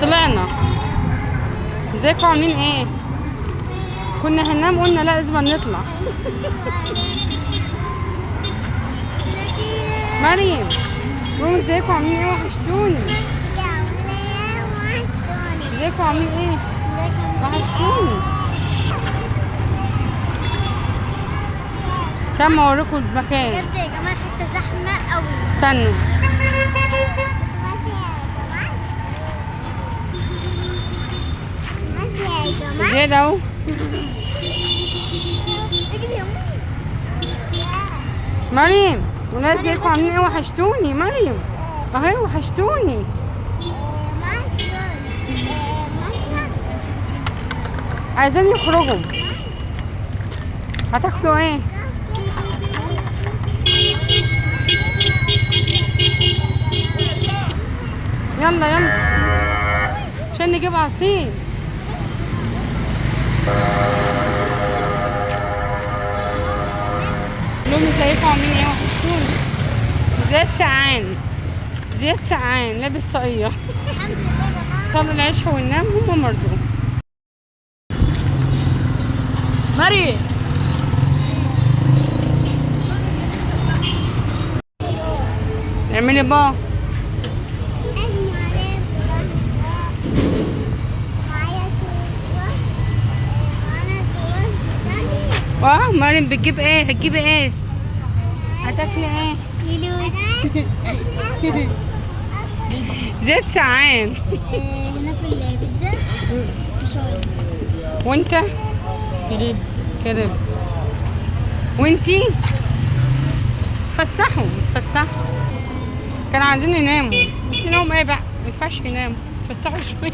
طلعنا. ازيكم عاملين ايه؟ كنا هننام قلنا لا لازم نطلع. مريم قوموا. ازيكم عاملين ايه؟ وحشتوني. ازيكم عاملين ايه؟ وحشتوني. سما اوريكم المكان. بجد يا جماعه حته زحمه قوي. استنوا. زيادة اهو. مريم ولاد ازيكم عاملين ايه؟ وحشتوني. مريم اهي وحشتوني. عايزين يخرجوا. هتاكلوا ايه؟ يلا يلا عشان نجيب عصير. لهم ازيكم عاملين ايه؟ وحشتوني. زياد سقعان. زياد سقعان لابس طاقية. الحمد لله يا جماعه. طلع العشاء وننام. هم مرضوا. مريم اعملي با. مريم بتجيب ايه؟ هتجيبي ايه؟ هتاكلي ايه؟ زياد سقعان. هناكل بيتزا وشاورما. وانت؟ كريب. كريب. وانتي؟ تفسحوا. كانوا عايزين يناموا. بس يناموا ايه بقى؟ مينفعش يناموا. تفسحوا شوية.